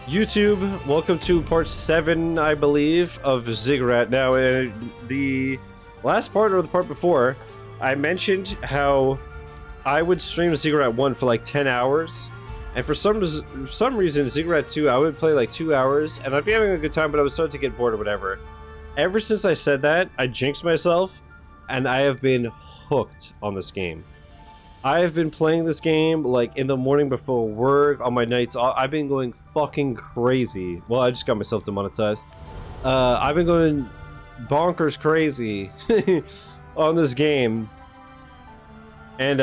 YouTube, welcome to part 7, I believe, of Ziggurat. Now, the last part, or the part before, I mentioned how I would stream Ziggurat 1 for like 10 hours, and for some reason, Ziggurat 2, I would play like 2 hours, and I'd be having a good time, but I would start to get bored or whatever. Ever since I said that, I jinxed myself, and I have been hooked on this game. I have been playing this game like in the morning before work, on my nights off. I've been going fucking crazy. Well, I just got myself demonetized. I've been going bonkers crazy on this game. And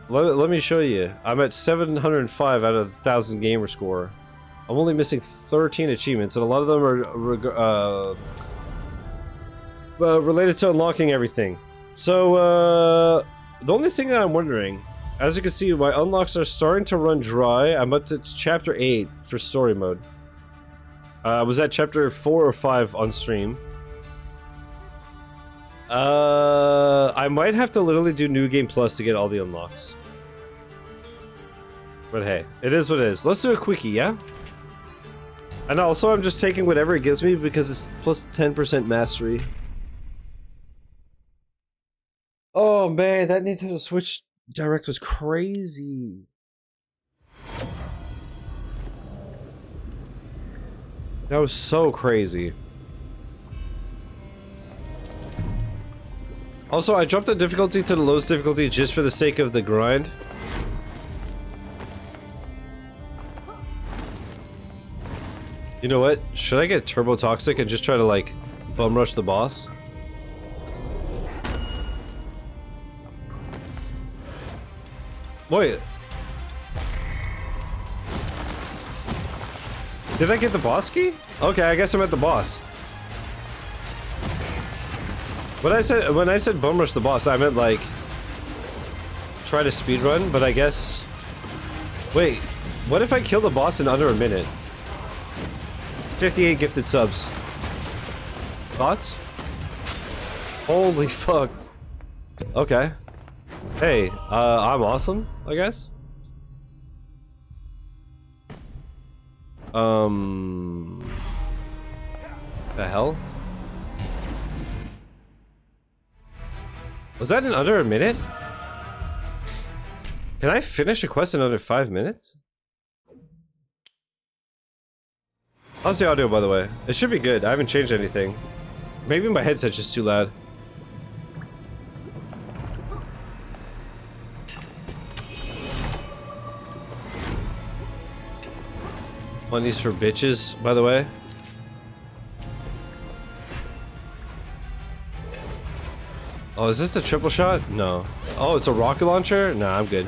let me show you. I'm at 705 out of 1,000 gamer score. I'm only missing 13 achievements, and a lot of them are related to unlocking everything. So, the only thing that I'm wondering, as you can see, my unlocks are starting to run dry. I'm up to chapter 8 for story mode. I was at chapter 4 or 5 on stream. I might have to literally do New Game Plus to get all the unlocks. But hey, it is what it is. Let's do a quickie, yeah? And also, I'm just taking whatever it gives me because it's plus 10% mastery. Oh man, that Nintendo Switch Direct was crazy. That was so crazy. Also, I dropped the difficulty to the lowest difficulty just for the sake of the grind. You know what? Should I get Turbo Toxic and just try to like bum rush the boss? Wait. Did I get the boss key? Okay, I guess I'm at the boss. When I said bum rush the boss, I meant like try to speedrun, but I guess. Wait, what if I kill the boss in under a minute? 58 gifted subs. Thoughts? Holy fuck. Okay. Hey, I'm awesome, I guess. The hell? Was that in under a minute? Can I finish a quest in under 5 minutes? How's the audio, by the way? It should be good. I haven't changed anything. Maybe my headset's just too loud. One of these for bitches, by the way. Oh, is this the triple shot? No. Oh, it's a rocket launcher? Nah, I'm good.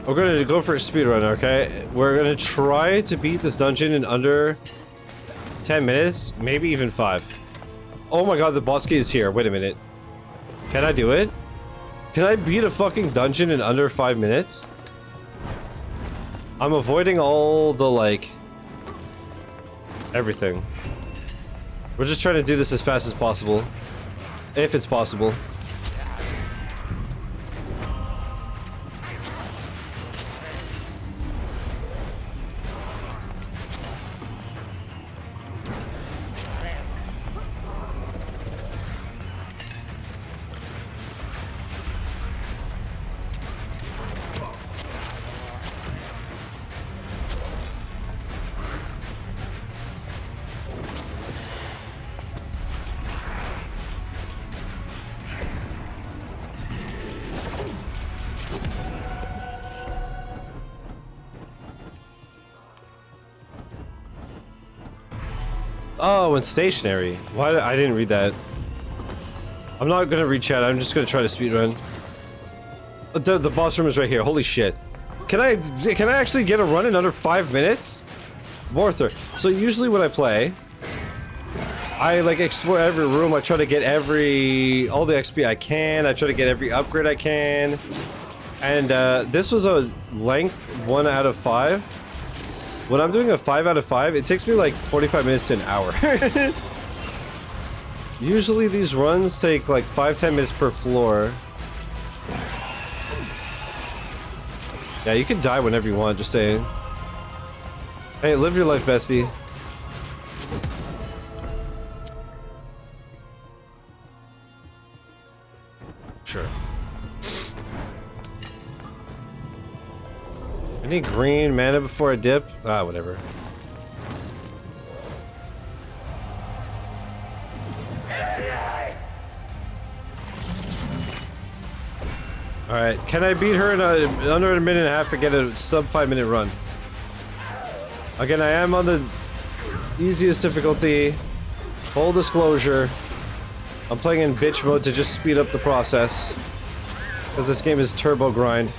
We're gonna go for a speedrun, okay? We're gonna try to beat this dungeon in under 10 minutes, maybe even 5. Oh my god, the boss key is here. Wait a minute. Can I do it? Can I beat a fucking dungeon in under 5 minutes? I'm avoiding all the, like, everything. We're just trying to do this as fast as possible. If it's possible. Oh, and stationary. Why? I didn't read that. I'm not gonna read chat. I'm just gonna try to speedrun. The boss room is right here. Holy shit! Can I actually get a run in under 5 minutes? Morther. So usually when I play, I like explore every room. I try to get all the XP I can. I try to get every upgrade I can. And this was a length 1 out of 5. When I'm doing a 5 out of 5, it takes me like 45 minutes to an hour. Usually these runs take like 5-10 minutes per floor. Yeah, you can die whenever you want, just saying. Hey, live your life, bestie. Sure. I need green mana before I dip. Ah, whatever. Alright, can I beat her in under a minute and a half and get a sub 5-minute run? Again, I am on the easiest difficulty. Full disclosure. I'm playing in bitch mode to just speed up the process. Because this game is turbo grind.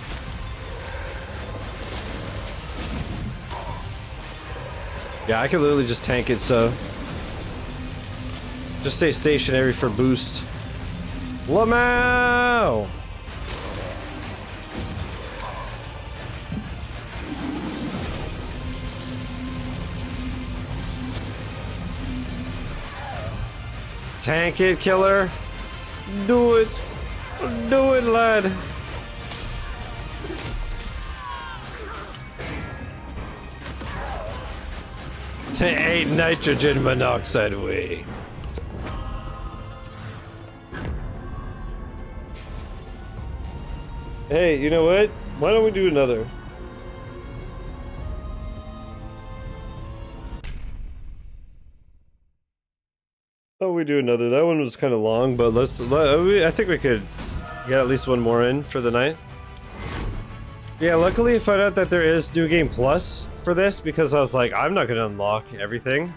Yeah, I can literally just tank it, so... Just stay stationary for boost. Lamau! Tank it, killer. Do it. Do it, lad. Ain't nitrogen monoxide way. Hey, you know what? Why don't we do another? Oh, we do another. That one was kind of long, but I think we could get at least one more in for the night. Yeah, luckily I found out that there is New Game Plus for this because I was like, I'm not gonna unlock everything.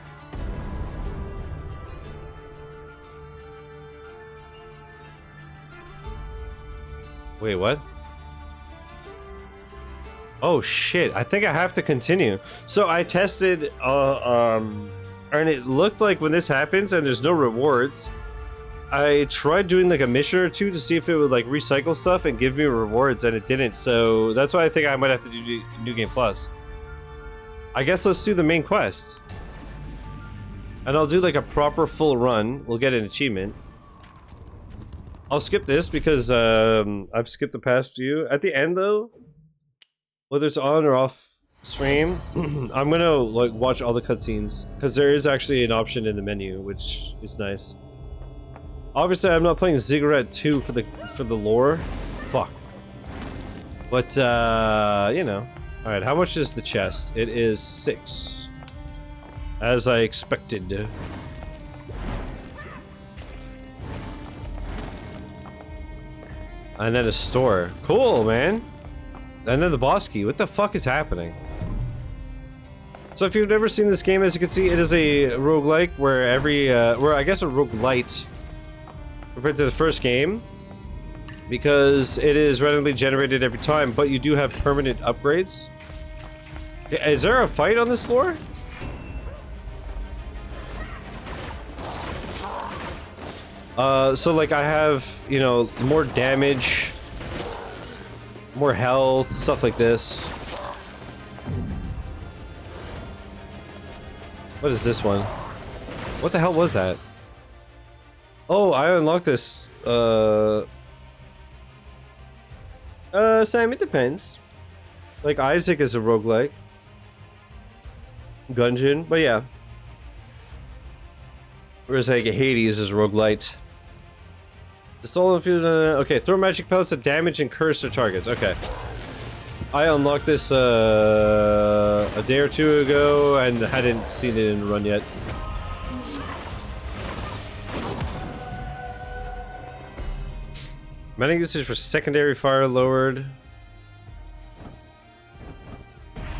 Wait, what? Oh shit, I think I have to continue. So I tested, and it looked like when this happens and there's no rewards, I tried doing like a mission or two to see if it would like recycle stuff and give me rewards, and it didn't. So that's why I think I might have to do New Game Plus. I guess let's do the main quest. And I'll do like a proper full run. We'll get an achievement. I'll skip this because I've skipped the past few. At the end though, whether it's on or off stream, I'm gonna like watch all the cutscenes because there is actually an option in the menu, which is nice. Obviously, I'm not playing Ziggurat 2 for the lore. Fuck. But you know. All right, how much is the chest? It is 6, as I expected. And then a store. Cool, man. And then the boss key. What the fuck is happening? So if you've never seen this game, as you can see, it is a roguelike where I guess a roguelite compared to the first game, because it is randomly generated every time, but you do have permanent upgrades. Is there a fight on this floor? So like I have, you know, more damage, more health, stuff like this. What is this one? What the hell was that? Oh, I unlocked this. Sam, it depends. Like Isaac is a roguelike. Gungeon, but yeah. Whereas like Hades is a roguelite. The stolen food, okay, throw magic pellets that damage and curse their targets. Okay. I unlocked this a day or two ago and hadn't seen it in the run yet. Mana usage for secondary fire lowered.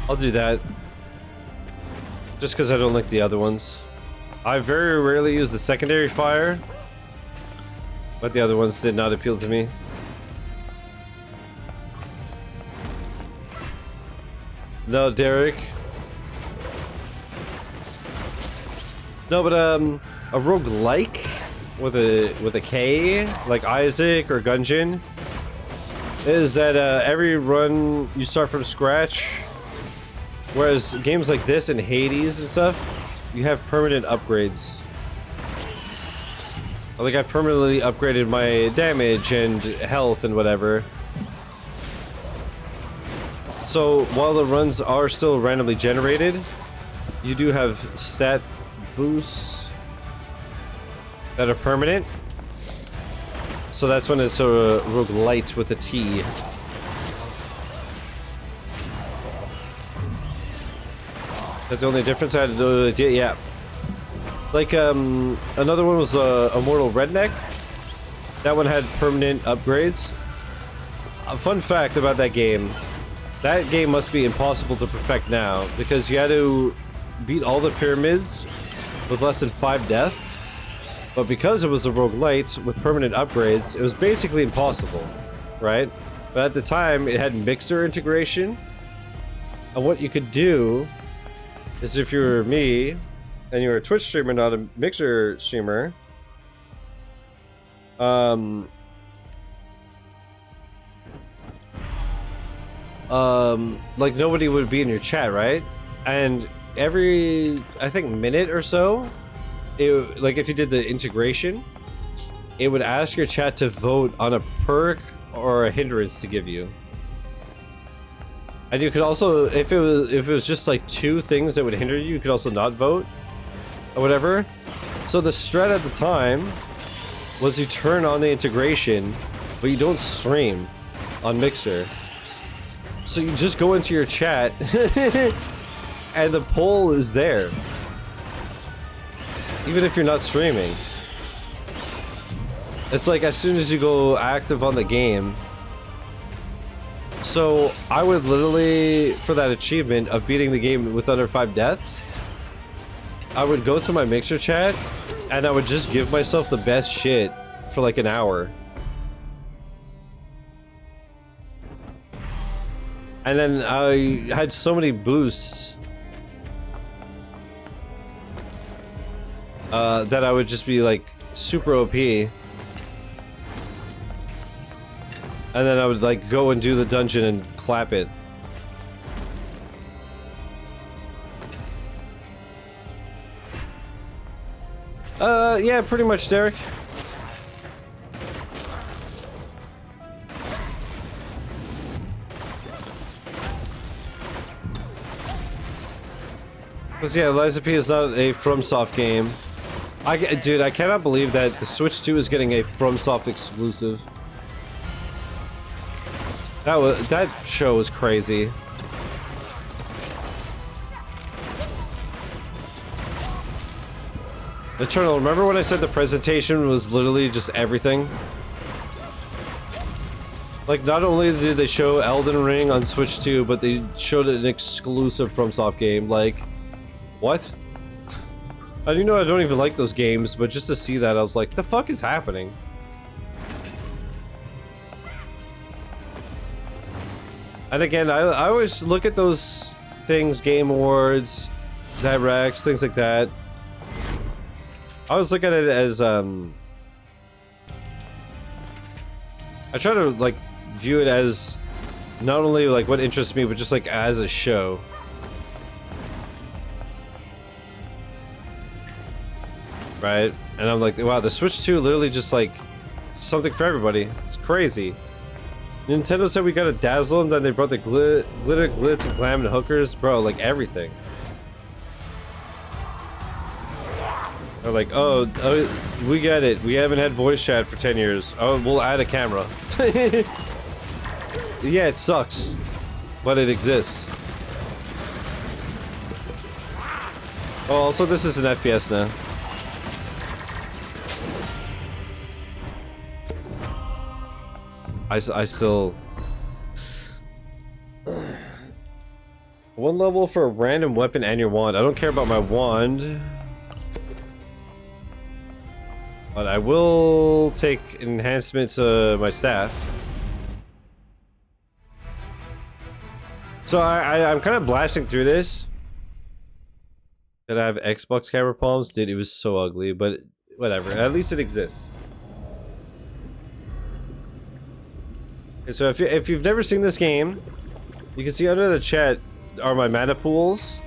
I'll do that. Just because I don't like the other ones. I very rarely use the secondary fire, but the other ones did not appeal to me. No, Derek. No, but a roguelike with a K, like Isaac or Gungeon, is that every run you start from scratch, whereas games like this and Hades and stuff, you have permanent upgrades. Like I've permanently upgraded my damage and health and whatever. So while the runs are still randomly generated, you do have stat boosts that are permanent. So that's when it's a roguelite with a T. That's the only difference. I had to do, yeah. Like another one was Immortal Redneck. That one had permanent upgrades. A fun fact about that game: that game must be impossible to perfect now because you had to beat all the pyramids with less than 5 deaths. But because it was a roguelite with permanent upgrades, it was basically impossible, right? But at the time, it had mixer integration. And what you could do is, if you were me, and you're a Twitch streamer, not a Mixer streamer, like nobody would be in your chat, right? And every, I think, minute or so, like if you did the integration, it would ask your chat to vote on a perk or a hindrance to give you. And you could also, if it was just like 2 things that would hinder you, you could also not vote or whatever. So the strat at the time was you turn on the integration, but you don't stream on Mixer. So you just go into your chat and the poll is there, even if you're not streaming. It's like as soon as you go active on the game. So I would literally, for that achievement of beating the game with under 5 deaths, I would go to my Mixer chat and I would just give myself the best shit for like an hour. And then I had so many boosts that I would just be like super OP. And then I would like go and do the dungeon and clap it. Yeah, pretty much, Derek. Because yeah, Liza P is not a FromSoft game. Dude, I cannot believe that the Switch 2 is getting a FromSoft exclusive. That show was crazy. Eternal, remember when I said the presentation was literally just everything? Like, not only did they show Elden Ring on Switch 2, but they showed an exclusive FromSoft game. Like, what? I don't even like those games, but just to see that, I was like, the fuck is happening? And again, I always look at those things, Game Awards, Directs, things like that. I always look at it as, I try to, like, view it as not only, like, what interests me, but just, like, as a show. Right? And I'm like, wow, the Switch 2 literally just, like, something for everybody. It's crazy. Nintendo said we gotta dazzle them, then they brought the glitter, glitz, and glam, and hookers. Bro, like, everything. They're like, oh, we get it. We haven't had voice chat for 10 years. Oh, we'll add a camera. Yeah, it sucks. But it exists. Oh, also, this is an FPS now. I still... 1 level for a random weapon and your wand. I don't care about my wand. But I will take enhancements to my staff. So I'm kind of blasting through this. Did I have Xbox camera palms? Dude, it was so ugly, but whatever. At least it exists. Okay, so if you've never seen this game, you can see under the chat are my mana pools.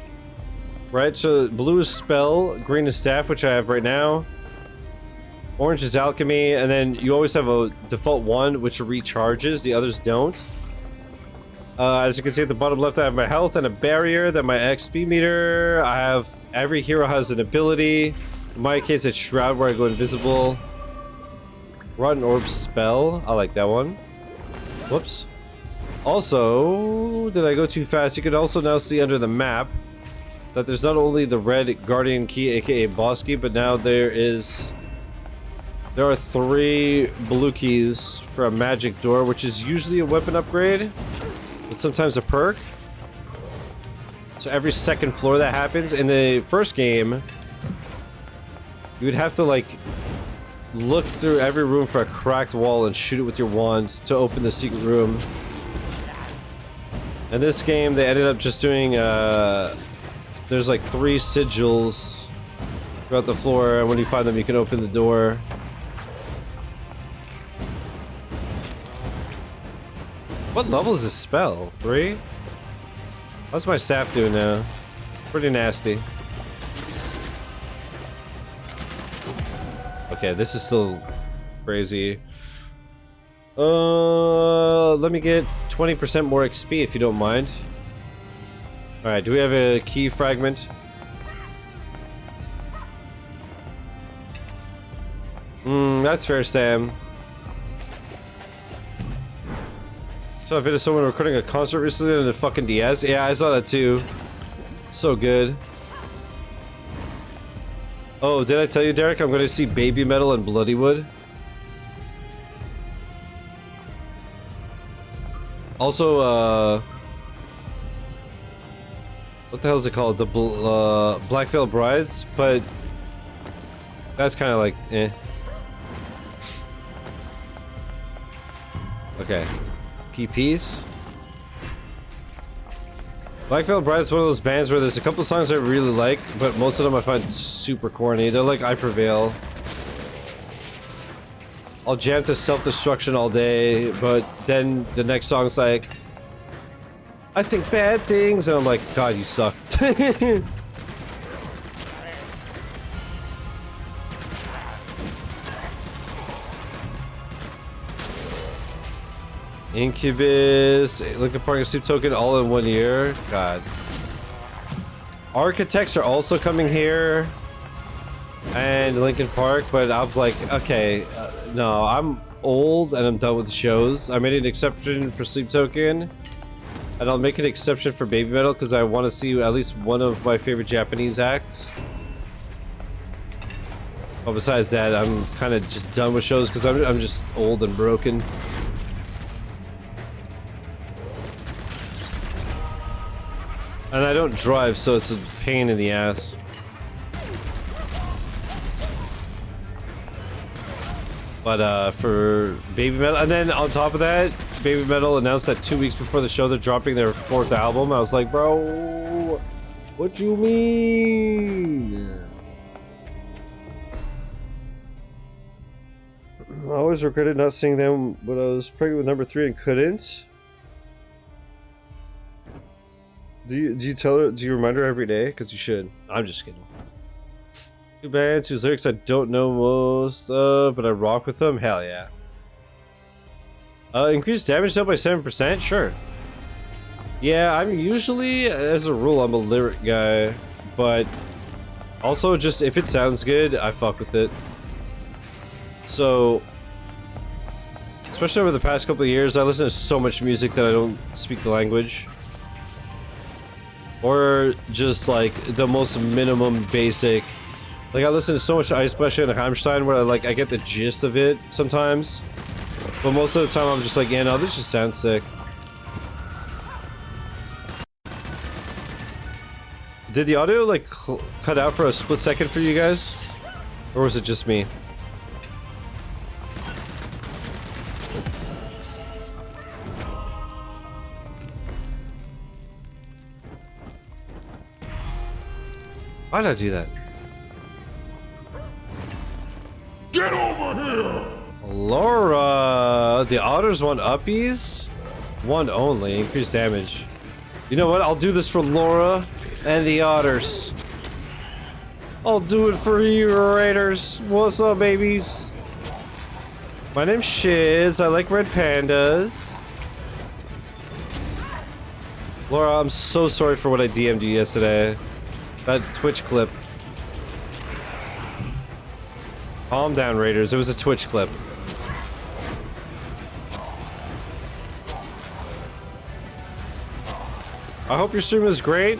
Right, so blue is spell, green is staff, which I have right now. Orange is alchemy, and then you always have a default one, which recharges, the others don't. As you can see at the bottom left, I have my health and a barrier, then my XP meter. I have, every hero has an ability. In my case, it's Shroud, where I go invisible. Rotten Orb spell, I like that one. Whoops. Also, did I go too fast? You can also now see under the map that there's not only the red Guardian key, aka boss key, but now there are 3 blue keys for a magic door, which is usually a weapon upgrade, but sometimes a perk. So every second floor that happens. In the first game, you would have to like look through every room for a cracked wall and shoot it with your wand to open the secret room. In this game, they ended up just doing there's like 3 sigils throughout the floor, and when you find them, you can open the door. What level is this spell? 3? What's my staff doing now? Pretty nasty. Okay, this is still crazy. Let me get 20% more XP if you don't mind. Alright, do we have a key fragment? That's fair, Sam. So if it is someone recording a concert recently on the fucking DS. Yeah, I saw that too. So good. Oh, did I tell you, Derek? I'm going to see Baby Metal and Bloodywood. Also, what the hell is it called? The Black Veil Brides, but that's kind of like, eh. Okay. Key piece. Black Veil Brides is one of those bands where there's a couple of songs I really like, but most of them I find super corny. They're like I Prevail. I'll jam to Self-Destruction all day, but then the next song's like, I think bad things, and I'm like, God, you suck. Incubus, Linkin Park and Sleep Token all in 1 year. God. Architects are also coming here. And Linkin Park, but I was like, okay, no, I'm old and I'm done with shows. I made an exception for Sleep Token. And I'll make an exception for Baby Metal because I want to see at least one of my favorite Japanese acts. But besides that, I'm kind of just done with shows because I'm just old and broken. And I don't drive, so it's a pain in the ass. But for Baby Metal, and then on top of that, Baby Metal announced that 2 weeks before the show they're dropping their 4th album. I was like, bro, what you mean? I always regretted not seeing them when I was pregnant with number 3 and couldn't. Do you tell her? Do you remind her every day? Because you should. I'm just kidding. 2 bands whose lyrics I don't know most of, but I rock with them. Hell yeah. Increase damage dealt by 7%. Sure. Yeah, I'm usually, as a rule, I'm a lyric guy, but also just if it sounds good, I fuck with it. So, especially over the past couple of years, I listen to so much music that I don't speak the language. Or just like the most minimum basic. Like I listen to so much Ice Bush and Rammstein where I get the gist of it sometimes. But most of the time I'm just like, yeah, no, this just sounds sick. Did the audio like cut out for a split second for you guys? Or was it just me? Why did I do that? Get over here! Laura! The otters want uppies? One only. Increased damage. You know what? I'll do this for Laura and the otters. I'll do it for you, Raiders. What's up, babies? My name's Shiz. I like red pandas. Laura, I'm so sorry for what I DM'd you yesterday. That Twitch clip. Calm down, Raiders. It was a Twitch clip. I hope your stream was great.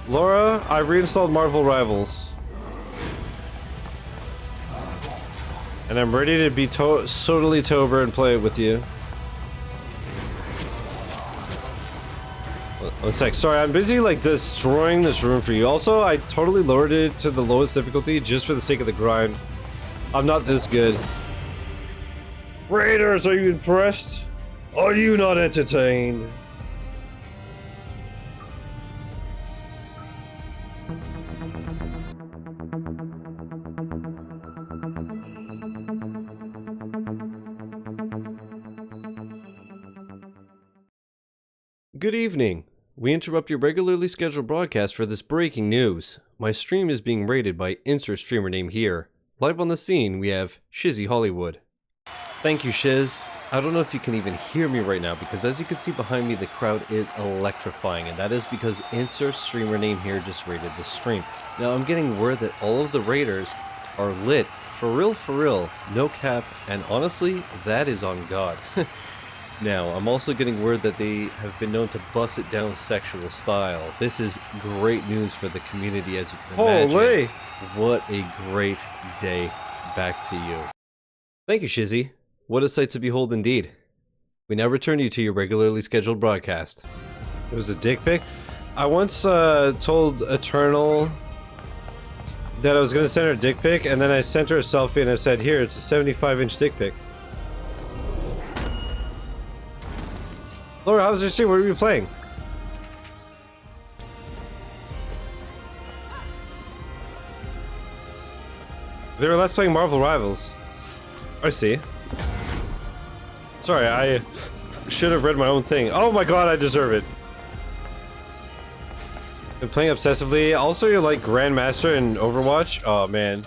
Laura, I reinstalled Marvel Rivals. And I'm ready to be totally Tober and play it with you. One sec. Sorry, I'm busy like destroying this room for you. Also, I totally lowered it to the lowest difficulty just for the sake of the grind. I'm not this good. Raiders, are you impressed? Are you not entertained? Good evening. We interrupt your regularly scheduled broadcast for this breaking news. My stream is being raided by insert streamer name here. Live on the scene, we have Shizzy Hollywood. Thank you, Shiz. I don't know if you can even hear me right now because as you can see behind me, the crowd is electrifying, and that is because insert streamer name here just raided the stream. Now, I'm getting word that all of the raiders are lit. For real, no cap, and honestly, that is on God. Now, I'm also getting word that they have been known to bust it down sexual style. This is great news for the community, as you can imagine. Holy! What a great day. Back to you. Thank you, Shizzy. What a sight to behold indeed. We now return you to your regularly scheduled broadcast. It was a dick pic? I once told Eternal that I was going to send her a dick pic, and then I sent her a selfie and I said, here, it's a 75-inch dick pic. Laura, how was your stream? What were you playing? They were last playing Marvel Rivals. I see. Sorry, I should have read my own thing. Oh my god, I deserve it. Been playing obsessively. Also, you're like Grandmaster in Overwatch. Oh man.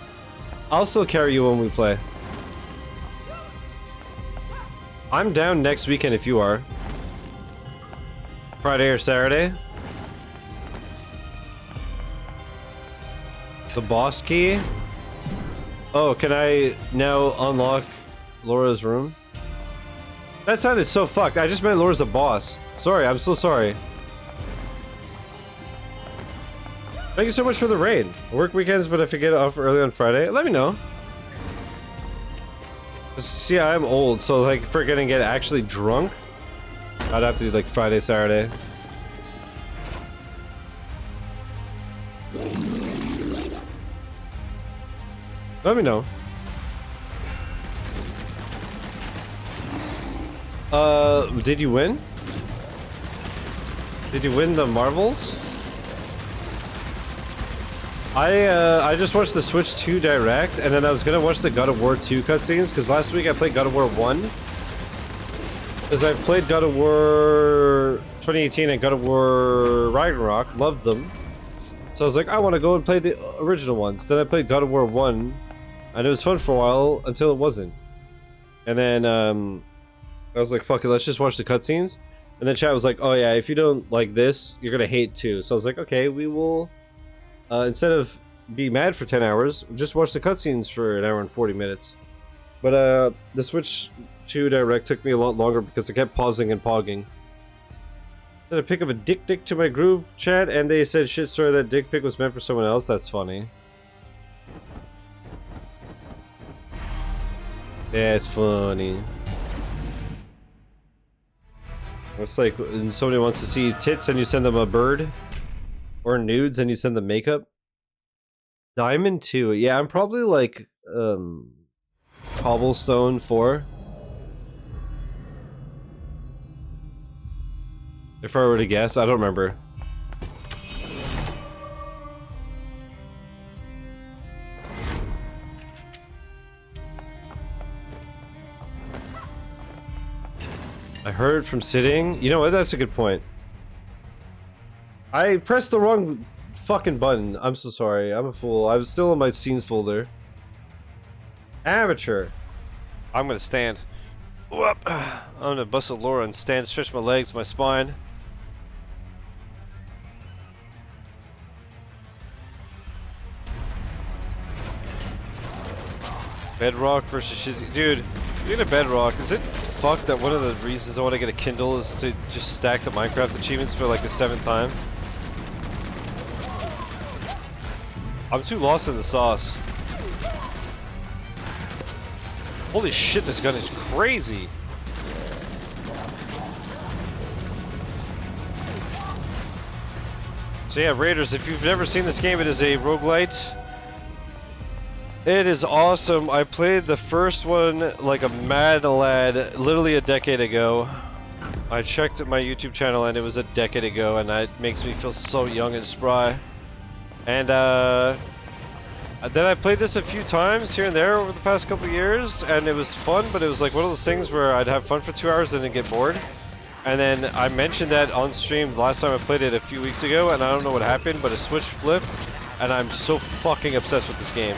I'll still carry you when we play. I'm down next weekend if you are. Friday or Saturday. The boss key? Oh, can I now unlock Laura's room? That sounded so fucked. I just meant Laura's a boss. Sorry, I'm so sorry. Thank you so much for the raid. I work weekends, but if I get off early on Friday, let me know. See, I'm old, so like if we're gonna get actually drunk, I'd have to do like Friday, Saturday. Let me know. Did you win? Did you win the Marvels? I just watched the Switch 2 Direct, and then I was gonna watch the God of War 2 cutscenes, because last week I played God of War 1. Because I've played God of War 2018 and God of War Ragnarok, loved them. So I was like, I want to go and play the original ones. Then I played God of War 1, and it was fun for a while, until it wasn't. And then, I was like, fuck it, let's just watch the cutscenes. And then chat was like, oh yeah, if you don't like this, you're gonna hate 2. So I was like, okay, we will, instead of be mad for 10 hours, just watch the cutscenes for an hour and 40 minutes. But, the Switch 2 Direct took me a lot longer because I kept pausing and pogging. Then I pick up a dick pic to my group chat, and they said, shit, sorry, that dick pic was meant for someone else. That's funny. Yeah, it's funny. It's like when somebody wants to see tits and you send them a bird, or nudes and you send them makeup. Diamond 2, yeah, I'm probably like Cobblestone 4. If I were to guess, I don't remember. hurt from sitting? You know what? That's a good point. I pressed the wrong fucking button. I'm so sorry. I'm a fool. I was still in my scenes folder. Amateur. I'm gonna stand. Whoop. I'm gonna bust a Laura and stand, stretch my legs, my spine. Bedrock versus Shizzy. Dude, being a Bedrock, is it fucked that one of the reasons I want to get a Kindle is to just stack the Minecraft achievements for like the 7th time? I'm too lost in the sauce. Holy shit, this gun is crazy! So yeah, Raiders, if you've never seen this game, it is a roguelite. It is awesome. I played the first one like a mad lad literally a decade ago. I checked my YouTube channel and it was a decade ago, and that makes me feel so young and spry. And then I played this a few times here and there over the past couple of years, and it was fun, but it was like one of those things where I'd have fun for 2 hours and then get bored. And then I mentioned that on stream the last time I played it a few weeks ago, and I don't know what happened, but a switch flipped, and I'm so fucking obsessed with this game.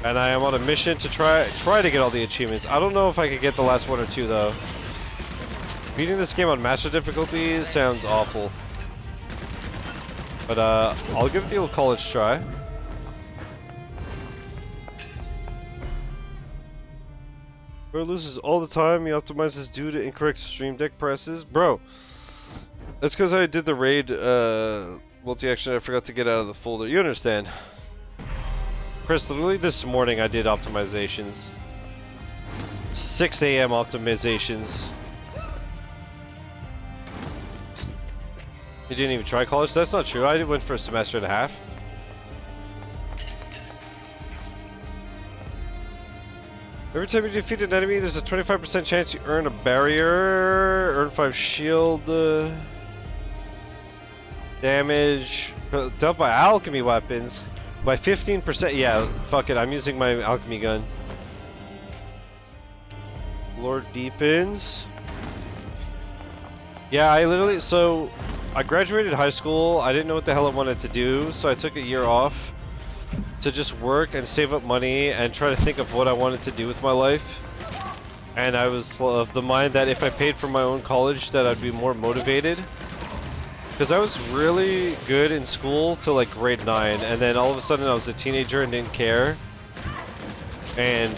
And I am on a mission to try to get all the achievements. I don't know if I could get the last 1 or 2 though. Beating this game on master difficulty sounds awful. But I'll give it the old college try. Bro loses all the time. He optimizes due to incorrect stream deck presses. Bro, that's because I did the raid multi-action. I forgot to get out of the folder. You understand. Chris, literally this morning I did optimizations. 6 AM optimizations. You didn't even try college? That's not true. I went for a semester and a half. Every time you defeat an enemy, there's a 25% chance you earn a barrier, earn 5 shield damage, dealt by alchemy weapons. By 15%, yeah, fuck it, I'm using my alchemy gun. Lord deepens. Yeah, so I graduated high school, I didn't know what the hell I wanted to do, so I took a year off to just work and save up money and try to think of what I wanted to do with my life. And I was of the mind that if I paid for my own college that I'd be more motivated. Because I was really good in school till like grade 9, and then all of a sudden I was a teenager and didn't care. And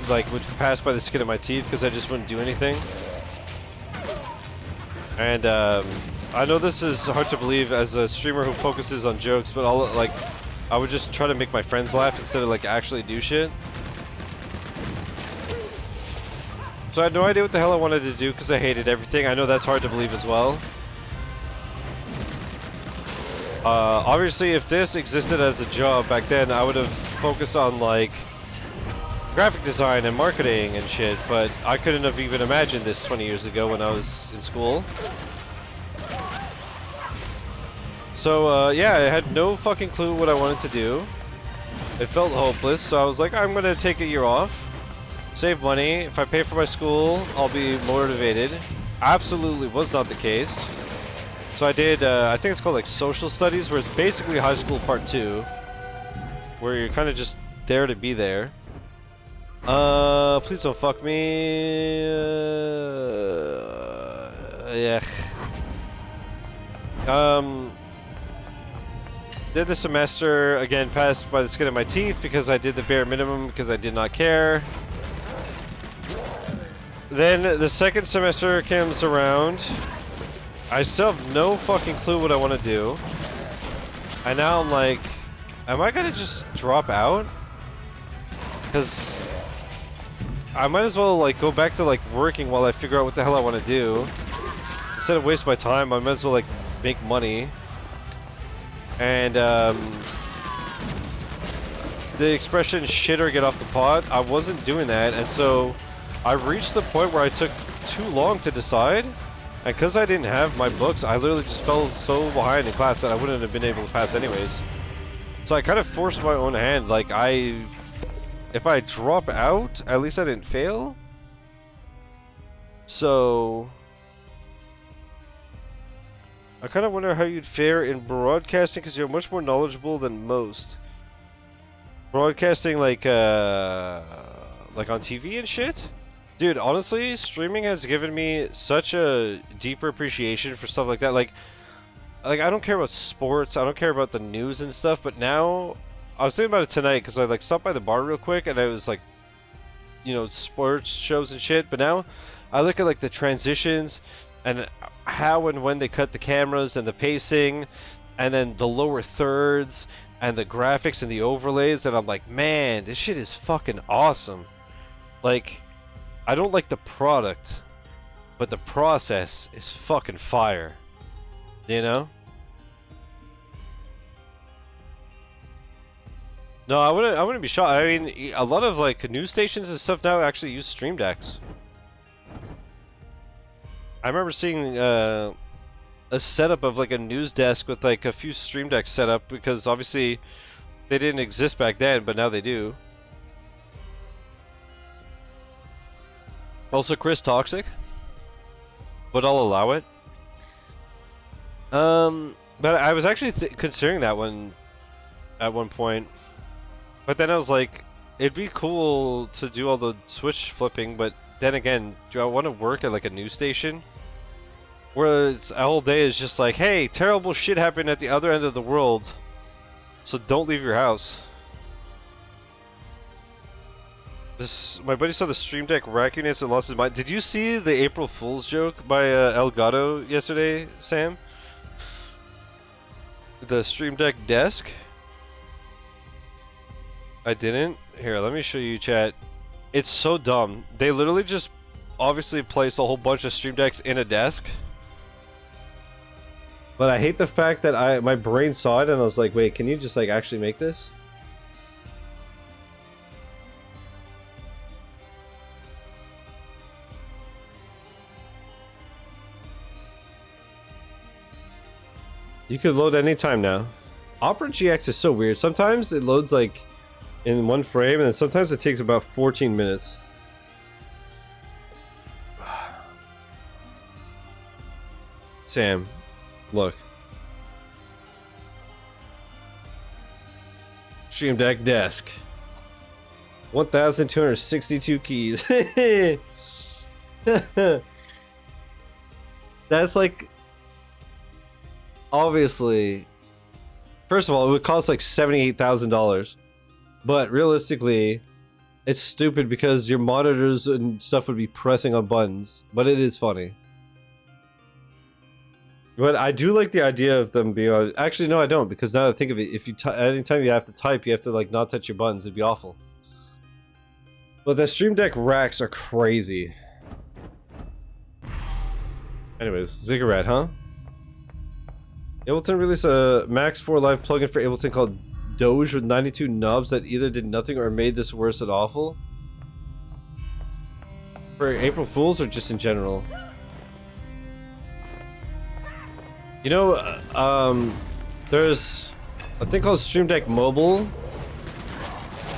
like would pass by the skin of my teeth because I just wouldn't do anything. And I know this is hard to believe as a streamer who focuses on jokes, but I would just try to make my friends laugh instead of like actually do shit. So I had no idea what the hell I wanted to do because I hated everything. I know that's hard to believe as well. Obviously, if this existed as a job back then, I would have focused on like graphic design and marketing and shit, but I couldn't have even imagined this 20 years ago when I was in school. So yeah, I had no fucking clue what I wanted to do. It felt hopeless, so I was like, I'm gonna take a year off, save money. If I pay for my school, I'll be motivated. Absolutely was not the case. So I did, I think it's called like social studies, where it's basically high school part 2, where you're kind of just there to be there. Please don't fuck me. Yeah. Did the semester, again passed by the skin of my teeth because I did the bare minimum because I did not care. Then the second semester comes around. I still have no fucking clue what I want to do. And now I'm like, am I gonna just drop out? Because I might as well like go back to like working while I figure out what the hell I want to do. Instead of waste my time, I might as well like make money. And the expression shit or get off the pot, I wasn't doing that, and so I reached the point where I took too long to decide, and because I didn't have my books, I literally just fell so behind in class that I wouldn't have been able to pass anyways. So I kind of forced my own hand, like if I drop out, at least I didn't fail. So I kind of wonder how you'd fare in broadcasting because you're much more knowledgeable than most. Broadcasting like on TV and shit? Dude, honestly, streaming has given me such a deeper appreciation for stuff like that. Like I don't care about sports, I don't care about the news and stuff, but now I was thinking about it tonight because I like stopped by the bar real quick and I was like, you know, sports shows and shit, but now I look at like the transitions and how and when they cut the cameras and the pacing and then the lower thirds and the graphics and the overlays, and I'm like, man, this shit is fucking awesome. Like, I don't like the product, but the process is fucking fire. You know? No, I wouldn't be shocked. I mean, a lot of like news stations and stuff now actually use stream decks. I remember seeing a setup of like a news desk with like a few stream decks set up because obviously they didn't exist back then, but now they do. Also, Chris Toxic, but I'll allow it. But I was actually considering that one at one point, but then I was like, it'd be cool to do all the switch flipping, but then again, do I want to work at like a news station where it's a whole day is just like, hey, terrible shit happened at the other end of the world, so don't leave your house. My buddy saw the stream deck rack units and lost his mind. Did you see the April Fool's joke by Elgato yesterday, Sam? The stream deck desk? I didn't? Here, let me show you, chat. It's so dumb. They literally just obviously placed a whole bunch of stream decks in a desk. But I hate the fact that my brain saw it and I was like, wait, can you just like actually make this? You could load anytime now. Opera GX is so weird. Sometimes it loads like in one frame, and then sometimes it takes about 14 minutes. Sam, look. Stream Deck desk. 1,262 keys. That's like... Obviously, first of all, it would cost like $78,000, but realistically, it's stupid because your monitors and stuff would be pressing on buttons. But it is funny. But I do like the idea of them being on. Actually, no, I don't, because now that I think of it, if you anytime you have to type, you have to like not touch your buttons. It'd be awful. But the Stream Deck racks are crazy. Anyways, Ziggurat, huh? Ableton released a Max 4 Live plugin for Ableton called Doge with 92 knobs that either did nothing or made this worse and awful. For April Fools or just in general? You know, there's a thing called Stream Deck Mobile,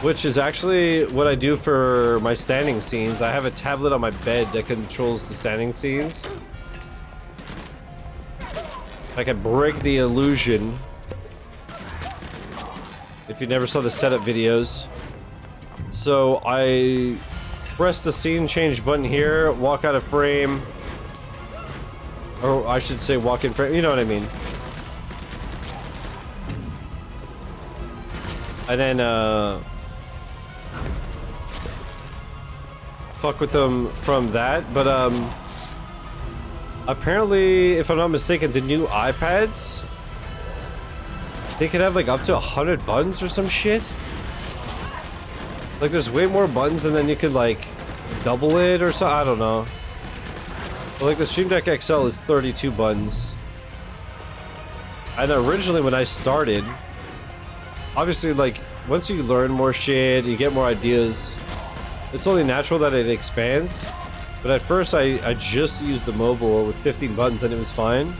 which is actually what I do for my standing scenes. I have a tablet on my bed that controls the standing scenes. I can break the illusion. If you never saw the setup videos. So I press the scene change button here, walk out of frame. Or I should say walk in frame, you know what I mean. And then fuck with them from that, but apparently, if I'm not mistaken, the new iPads, they could have like up to 100 buttons or some shit. Like there's way more buttons and then you could like double it or so, I don't know. But like the Stream Deck XL is 32 buttons. And originally when I started, obviously like once you learn more shit, you get more ideas, it's only natural that it expands. But at first I just used the mobile with 15 buttons and it was fine.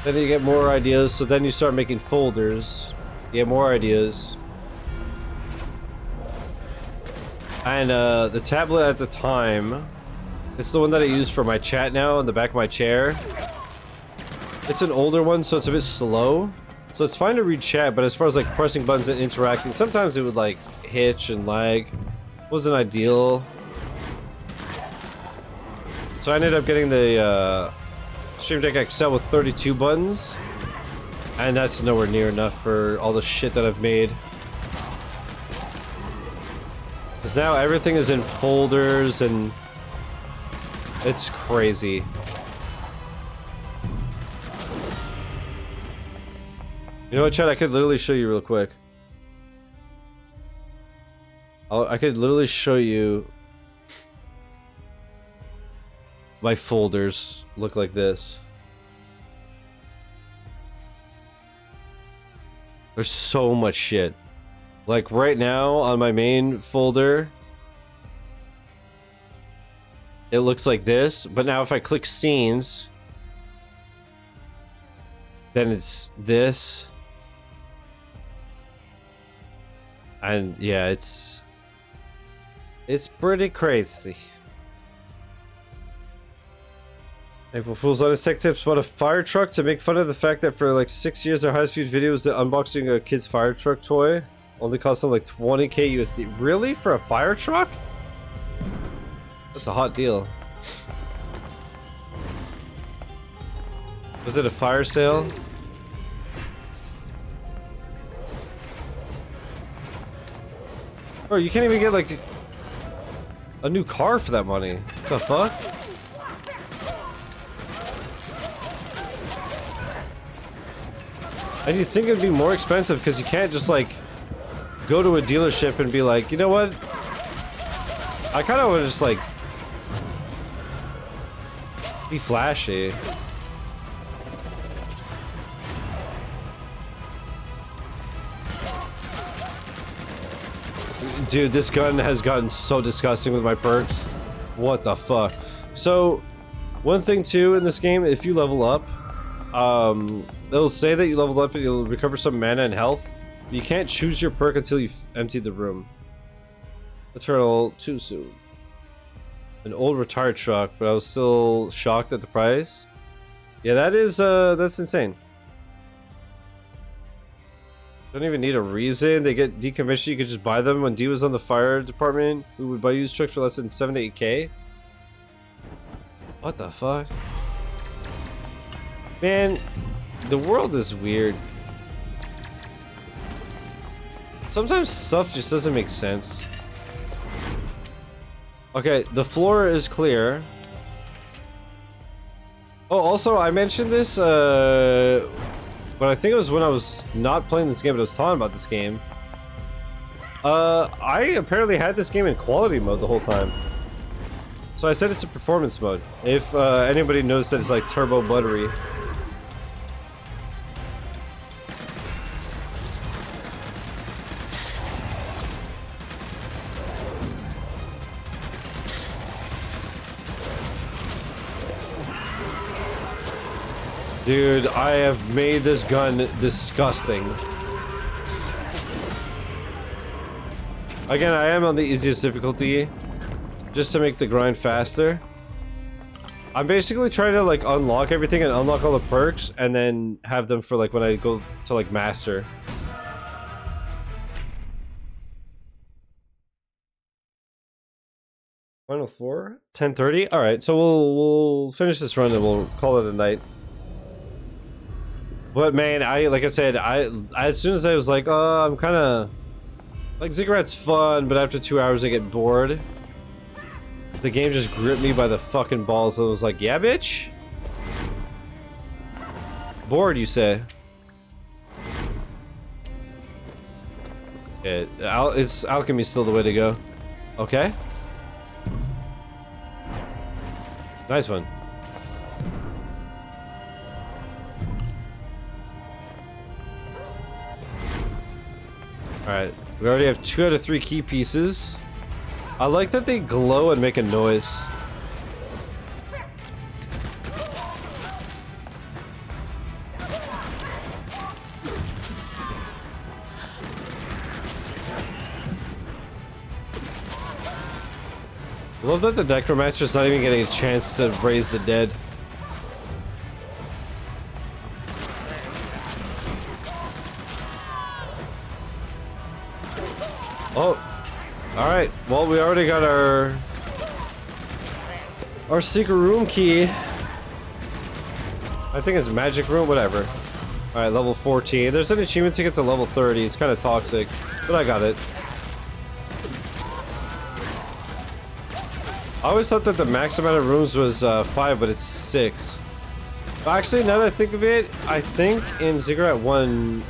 Then you get more ideas, so then you start making folders. You get more ideas. And the tablet at the time It's the one that I use for my chat now in the back of my chair. It's an older one, so it's a bit slow. So it's fine to read chat, but as far as like pressing buttons and interacting, sometimes it would like hitch and lag. Wasn't ideal. So I ended up getting the Stream Deck XL with 32 buttons. And that's nowhere near enough for all the shit that I've made. Because now everything is in folders and it's crazy. You know what, Chad? I could literally show you real quick. I could literally show you my folders look like this. There's so much shit. Like right now on my main folder, it looks like this, but now if I click scenes, then it's this. And yeah, it's pretty crazy. April Fool's on his tech tips bought a fire truck to make fun of the fact that for like 6 years their highest viewed video was the unboxing a kid's fire truck toy. Only cost them like 20k USD. Really? For a fire truck? That's a hot deal. Was it a fire sale? Bro, you can't even get like a new car for that money. What the fuck? And you'd think it'd be more expensive because you can't just like go to a dealership and be like, you know what? I kind of want to just like be flashy. Dude, this gun has gotten so disgusting with my perks. What the fuck? So, one thing too in this game, if you level up, it'll say that you leveled up and you'll recover some mana and health. You can't choose your perk until you've emptied the room. Eternal, too soon. An old retired truck, but I was still shocked at the price. Yeah, that is, that's insane. Don't even need a reason. They get decommissioned. You could just buy them. When D was on the fire department, we would buy used trucks for less than 7 to 8k. What the fuck? Man, the world is weird. Sometimes stuff just doesn't make sense. Okay, the floor is clear. Oh, also, I mentioned this, but I think it was when I was not playing this game, but I was talking about this game. I apparently had this game in quality mode the whole time. So I set it to performance mode. If anybody knows that it's like turbo buttery. Dude, I have made this gun disgusting. Again, I am on the easiest difficulty, just to make the grind faster. I'm basically trying to like unlock everything and unlock all the perks, and then have them for like when I go to like master. Final floor, 10:30. All right, so we'll finish this run and we'll call it a night. But man, like I said, as soon as I was like, oh, I'm kind of like Ziggurat's fun, but after 2 hours I get bored. The game just gripped me by the fucking balls. And I was like, yeah, bitch. Bored, you say? It's alchemy still the way to go. Okay. Nice one. Alright, we already have 2 out of 3 key pieces. I like that they glow and make a noise. I love that the necromancer's not even getting a chance to raise the dead. Oh, all right. Well, we already got our secret room key. I think it's magic room, whatever. All right, level 14. There's an achievement to get to level 30. It's kind of toxic, but I got it. I always thought that the max amount of rooms was 5, but it's 6. Actually, now that I think of it, I think in Ziggurat 1,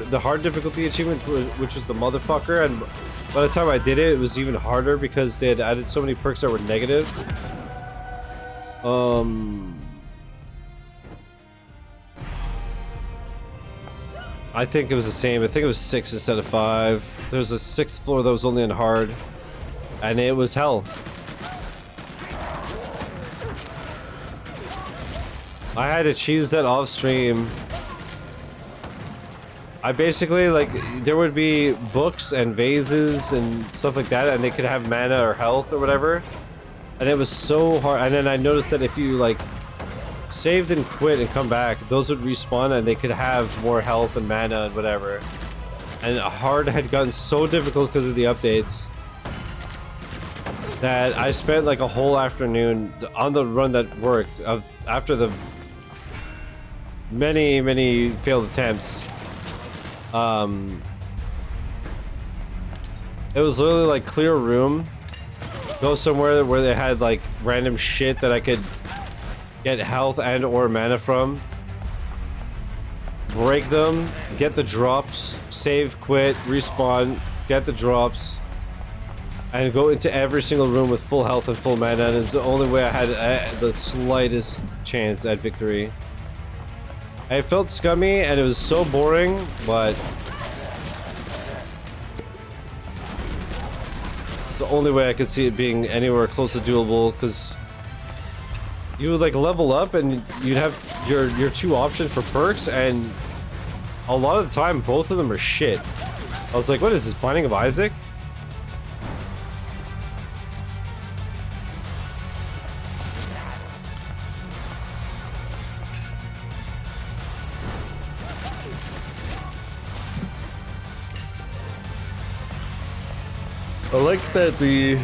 the hard difficulty achievement, which was the motherfucker, and by the time I did it, it was even harder because they had added so many perks that were negative. I think it was the same. I think it was 6 instead of 5. There's a 6th floor that was only on hard, and it was hell. I had to cheese that off stream. I basically, like, there would be books and vases and stuff like that, and they could have mana or health or whatever. And it was so hard. And then I noticed that if you, like, saved and quit and come back, those would respawn and they could have more health and mana and whatever. And hard had gotten so difficult because of the updates that I spent like a whole afternoon on the run that worked after the many failed attempts. It was literally like clear a room, go somewhere where they had like random shit that I could get health and or mana from, break them, get the drops, save, quit, respawn, get the drops, and go into every single room with full health and full mana, and it's the only way I had the slightest chance at victory. I felt scummy and it was so boring, but it's the only way I could see it being anywhere close to doable, because you would like level up and you'd have your 2 options for perks, and a lot of the time both of them are shit. I was like, what is this, Binding of Isaac? I like that the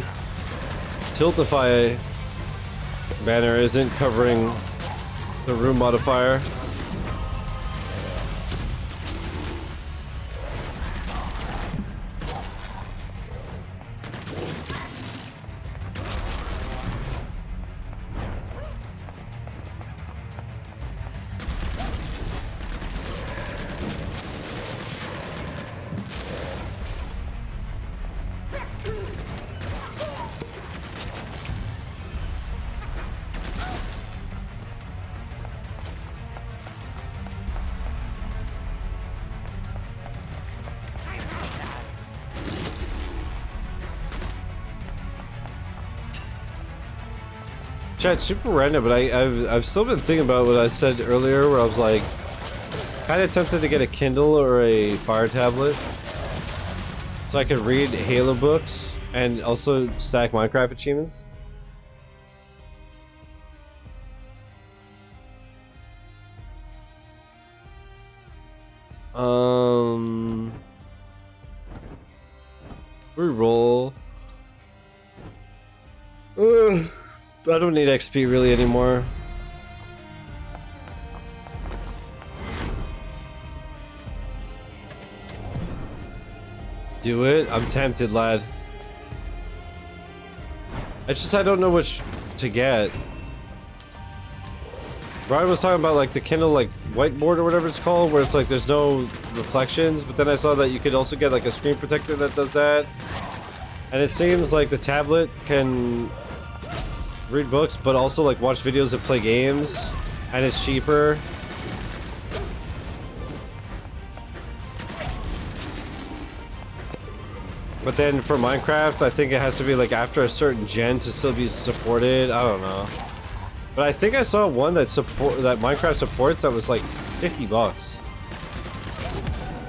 Tiltify banner isn't covering the room modifier. Chat, super random, but I've still been thinking about what I said earlier, where I was like, kind of tempted to get a Kindle or a Fire tablet, so I could read Halo books and also stack Minecraft achievements. Reroll. I don't need XP really anymore. Do it? I'm tempted, lad. I don't know which to get. Brian was talking about like the Kindle like whiteboard or whatever it's called, where it's like there's no reflections, but then I saw that you could also get like a screen protector that does that. And it seems like the tablet can read books, but also like watch videos and play games, and it's cheaper. But then for Minecraft, I think it has to be like after a certain gen to still be supported. I don't know. But I think I saw one that Minecraft supports that was like $50.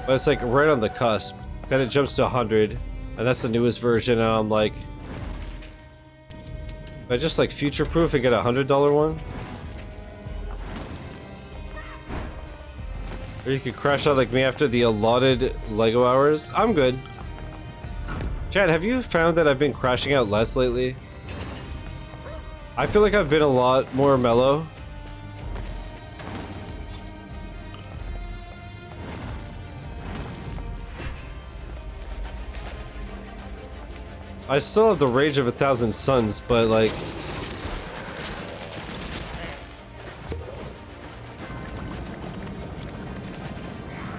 But it's like right on the cusp. Then it jumps to 100, and that's the newest version, and I'm like, I just like future proof and get a $100 one? Or you could crash out like me after the allotted Lego hours? I'm good. Chad, have you found that I've been crashing out less lately? I feel like I've been a lot more mellow. I still have the rage of 1,000 suns, but like...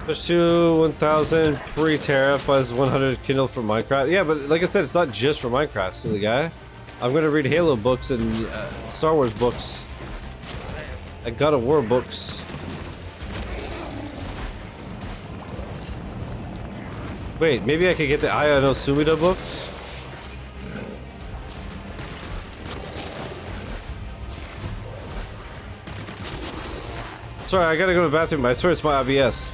Push to 1,000 pre-tariff plus 100 Kindle for Minecraft. Yeah, but like I said, it's not just for Minecraft, silly guy. I'm gonna read Halo books and Star Wars books. I God of War books. Wait, maybe I could get the Aya no Sumida books? Sorry, I gotta go to the bathroom. I swear it's my IBS.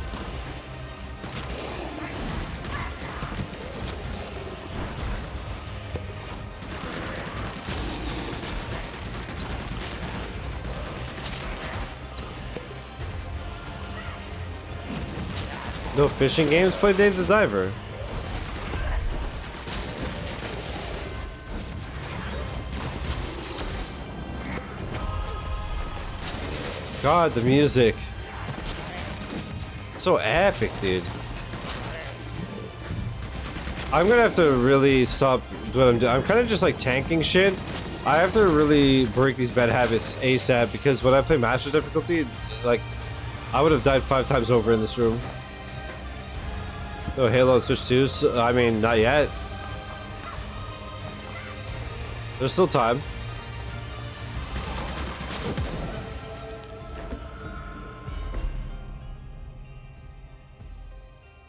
No fishing games? Play Dave the Diver. God, the music. So epic, dude. I'm gonna have to really stop what I'm doing. I'm kind of just like tanking shit. I have to really break these bad habits ASAP because when I play Master difficulty, like, I would have died 5 times over in this room. No Halo and Switch 2? So, I mean, not yet. There's still time.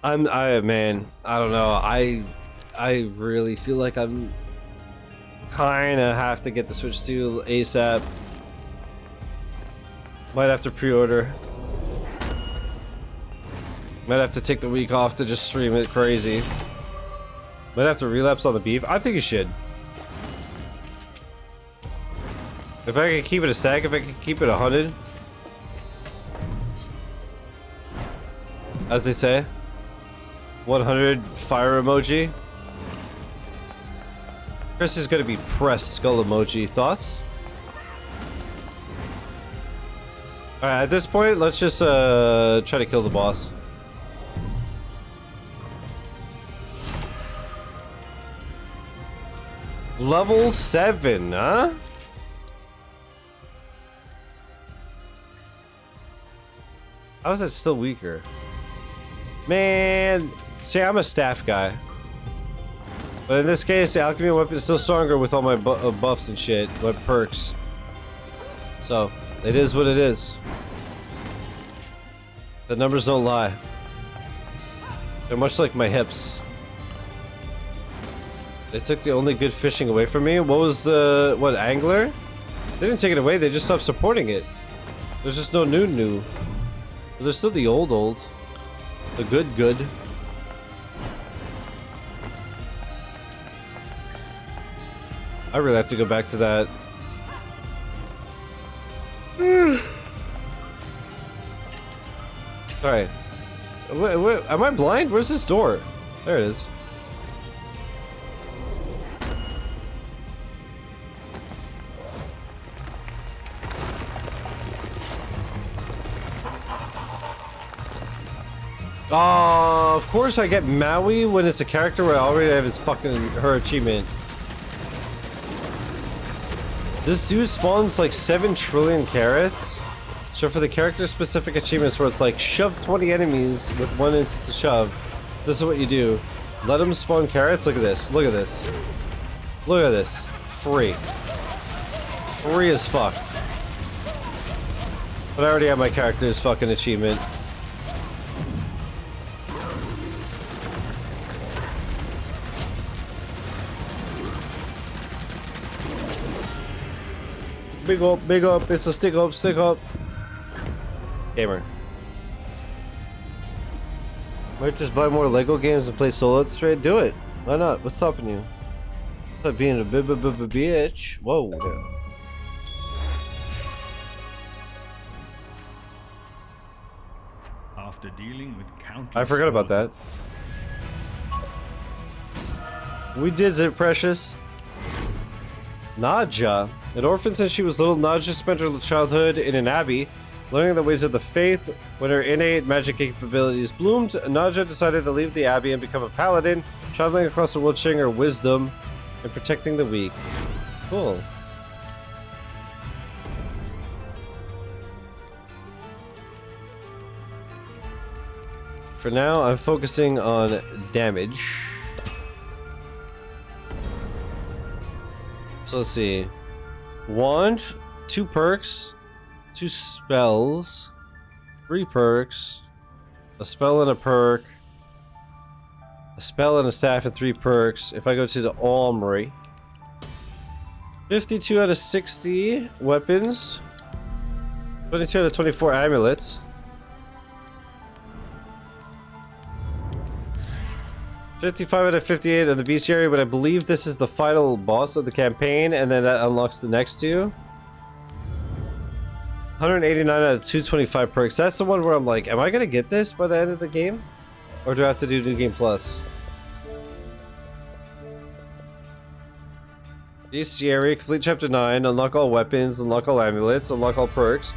Man, I don't know. I really feel like I'm kinda have to get the Switch 2 ASAP. Might have to pre-order. Might have to take the week off to just stream it crazy. Might have to relapse on the beef. I think you should. If I could keep it a stack, if I could keep it 100. As they say. 100 fire emoji. Chris is gonna be pressed skull emoji. Thoughts? Alright, at this point, let's just try to kill the boss. Level 7, huh? How is that still weaker? Man, see, I'm a staff guy. But in this case, the alchemy weapon is still stronger with all my buffs and shit, my perks. So, it is what it is. The numbers don't lie. They're much like my hips. They took the only good fishing away from me. What was the... what, angler? They didn't take it away, they just stopped supporting it. There's just no new. But there's still the old. The good. I really have to go back to that. Alright. Am I blind? Where's this door? There it is. Of course I get Maui when it's a character where I already have his her achievement. This dude spawns like 7 trillion carrots. So for the character specific achievements where it's like shove 20 enemies with 1 instance of shove, this is what you do. Let them spawn carrots. Look at this. Look at this. Look at this. Free. Free as fuck. But I already have my character's fucking achievement. Big up, it's a stick up. Gamer. Might just buy more Lego games and play solo at this rate. Do it. Why not? What's stopping you? But being a bitch. Whoa. After dealing with countless I forgot about that. We did it, precious. Nadja. An orphan since she was little, Nadja spent her childhood in an abbey, learning the ways of the faith. When her innate magic capabilities bloomed, Nadja decided to leave the abbey and become a paladin, traveling across the world sharing her wisdom and protecting the weak. Cool. For now, I'm focusing on damage. So let's see. Wand, 2 perks, 2 spells, 3 perks, a spell and a perk, a spell and a staff and 3 perks. If I go to the armory, 52 out of 60 weapons, 22 out of 24 amulets. 55 out of 58 of the bestiary, but I believe this is the final boss of the campaign, and then that unlocks the next 2. 189 out of 225 perks. That's the one where I'm like, am I gonna get this by the end of the game? Or do I have to do New Game Plus? Bestiary, complete chapter 9, unlock all weapons, unlock all amulets, unlock all perks,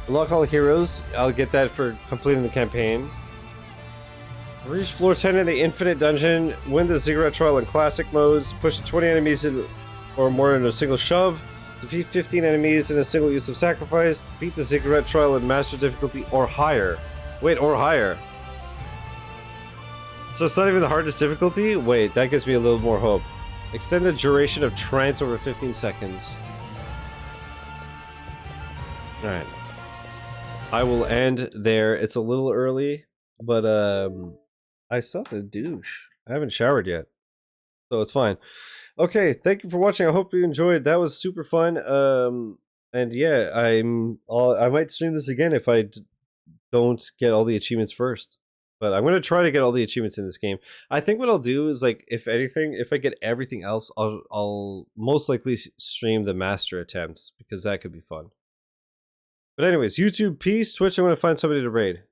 unlock all heroes. I'll get that for completing the campaign. Reach floor 10 in the Infinite Dungeon, win the Ziggurat trial in classic modes, push 20 enemies or more in a single shove, defeat 15 enemies in a single use of sacrifice, beat the Ziggurat trial in master difficulty or higher. Wait, or higher. So it's not even the hardest difficulty? Wait, that gives me a little more hope. Extend the duration of trance over 15 seconds. Alright. I will end there. It's a little early, but I still have to douche. I haven't showered yet, so it's fine. Okay, thank you for watching. I hope you enjoyed. That was super fun. And yeah, I might stream this again if I don't get all the achievements first. But I'm gonna try to get all the achievements in this game. I think what I'll do is, like, if anything, if I get everything else, I'll most likely stream the master attempts because that could be fun. But anyways, YouTube, peace. Twitch, I'm gonna find somebody to raid.